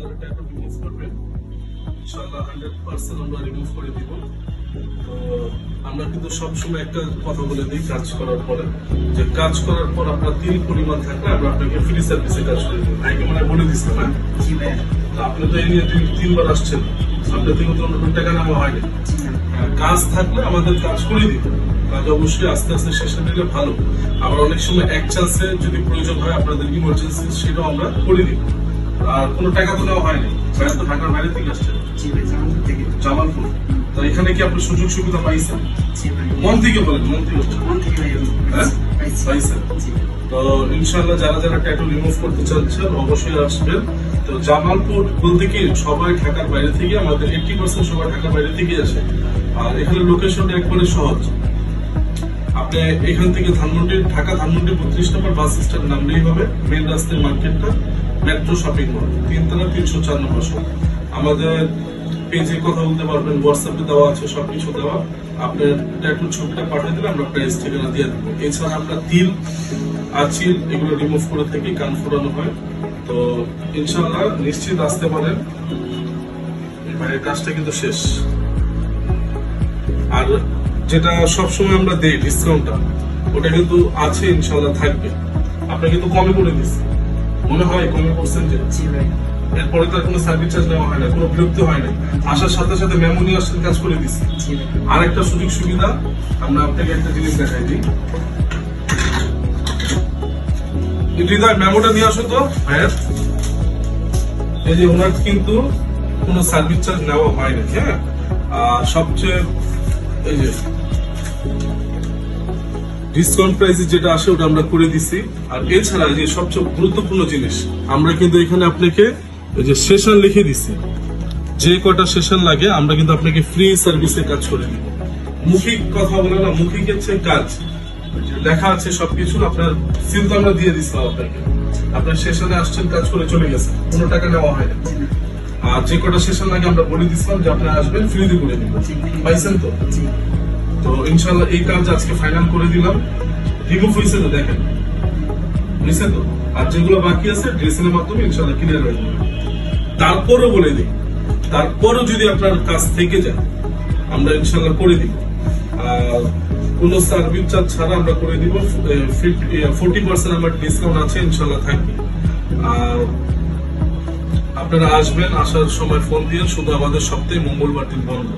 যারা tattoo remove করবেন ইনশাআল্লাহ 100% আমরা রিমুভ করে দিব। তো আমরা কিন্তু সবসময় একটা কথা বলে দিই কাজ করার পরে, যে কাজ করার পর আপনার তিল পরিমাণ থাকলে আমরা আপনাকে ফ্রি সার্ভিসে কাজ করে দিব। আগে মানে বলে দিচ্ছি না, আপনি তো এই নিয়ে 3বার আসছেন, আপনার থেকে তো অন্য টাকা নেওয়া হয়নি। কাজ থাকলে আমাদের কাজ করে দিব, কাজ অবশ্যই আস্তে আস্তে শেষে দিলে ভালো। আবার অনেক সময় এক চান্সে যদি প্রয়োজন হয় আপনাদের ইমার্জেন্সি, সেটাও আমরা করে দিব। আর কোনো টাকা তো নেওয়া হয়নি, ভাইয়া তো ঢাকার বাইরে থেকে আসছেন, জামালপুর। তো এখানে কি আপনি সুযোগ সুবিধা পাইছেন? মন থেকে বলেন, মন থেকে পাইছেন? তো ইনশাআল্লাহ যারা যারা ট্যাটু রিমুভ করতে চাচ্ছেন অবশ্যই আসবেন। তো জামালপুর বলতে কি সবাই ঢাকার বাইরে থেকে, আমাদের 80% সবাই ঢাকার বাইরে থেকে আসে। আর এখানে লোকেশনটা একবারে সহজ। আপনি এখান থেকে ঢাকা ধানমন্ডি 32 নম্বর বাস স্ট্যান্ড নামলেই হবে, মেন রাস্তার মার্কেটটা, মেট্রো শপিং মল, 3তলা 304 নম্বর শপ। আমাদের পেজে কথা বলতে পারবেন, হোয়াটসঅ্যাপে দেওয়া আছে, সবকিছু দেওয়া। আপনার ট্যাটুর ছবিটা পাঠিয়ে দিলে আমরা প্রাইস ঠিকানা দিয়ে দেবো। এছাড়া আমরা তিল আচিল এগুলো রিমুভ করে থাকি, কান ফোড়ানো হয়। তো ইনশাআল্লাহ নিশ্চিত আসতে পারেন, এবারে কাজটা কিন্তু শেষ। আর যেটা সবসময় আমরা দেই ডিসকাউন্টটা, ওটা কিন্তু আছে, ইনশাআল্লাহ থাকবে। আপনার কিন্তু কমে করে দিচ্ছি, মনে হয় কমে করছেন যে, এরপরে তার কোনো সার্ভিস চার্জ নেওয়া হয় না, কোনো বিরক্তি হয় না। আসার সাথে সাথে মেমো নিয়ে আসলে কাজ করে দিচ্ছি। আর একটা সুযোগ সুবিধা, আমরা আপনাকে একটা জিনিস দেখাই দিই। হৃদয় মেমোটা নিয়ে আসো তো ভাইয়ের। এই যে ওনার কিন্তু কোনো সার্ভিস চার্জ নেওয়া হয় না। হ্যাঁ, সবচেয়ে এই যে ডিসকাউন্ট প্রাইসে যেটা আসে ওটা আমরা করে দিছি। আর এছাড়া যে সবচেয়ে গুরুত্বপূর্ণ জিনিস, আমরা কিন্তু এখানে আপনাকে এই যে সেশন লিখে দিছি, যে কটা সেশন লাগে আমরা কিন্তু আপনাকে ফ্রি সার্ভিসে কাজ করে দিব। মুখিক কথা বলে না, মুখিক হচ্ছে কাজ, লেখা আছে সবকিছু। আপনার সিল তো আমরা দিয়ে দিচ্ছিলাম আপনাকে, আপনার সেশনে আসছেন, কাজ করে চলে গেছে, কোনো টাকা নেওয়া হয় না। আর যে কটা সেশন লাগে আমরা বলে দিচ্ছিলাম যে আপনারা আসবেন, ফ্রিতে করে দিব। পাইছেন তো? তো ইনশাআল্লাহ এই কাজ আজকে ফাইনাল করে দিলাম। রিমুভ হয়েছে তো, দেখেন হয়েছে তো। আর যেগুলো বাকি আছে ড্রেসিংয়ের মাধ্যমে ইনশাআল্লাহ ক্লিয়ার হয়ে যাবে। তারপরও বলে দিই, তারপরও যদি আপনার কাজ থেকে যায় আমরা ইনশাআল্লাহ করে দিব। আর কোন সার্ভিস চার্জ ছাড়া আমরা করে দিব। 40% আমার ডিসকাউন্ট আছে, ইনশাআল্লাহ থাকবে। আর আপনারা আসবেন, আসার সময় ফোন দিয়ে, শুধু আমাদের সপ্তাহে মঙ্গলবার দিন বন্ধ।